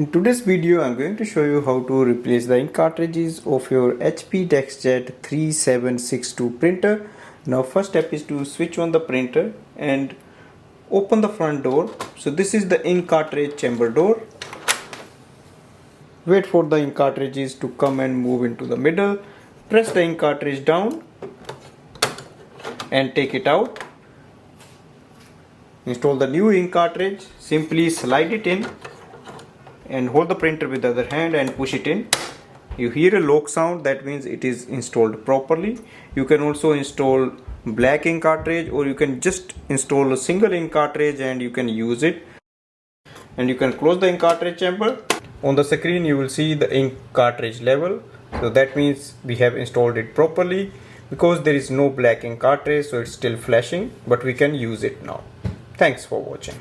In today's video, I'm going to show you how to replace the ink cartridges of your HP DeskJet 3762 printer. Now first step is to switch on the printer and open the front door. So this is the ink cartridge chamber door. Wait for the ink cartridges to come and move into the middle. Press the ink cartridge down and take it out. Install the new ink cartridge. Simply slide it in and hold the printer with the other hand and push it in. You hear a lock sound, that means it is installed properly. You can also install black ink cartridge, or you can just install a single ink cartridge and you can use it. And you can close the ink cartridge chamber. On the screen you will see the ink cartridge level, so that means we have installed it properly. Because there is no black ink cartridge, so it's still flashing, but we can use it now. Thanks for watching.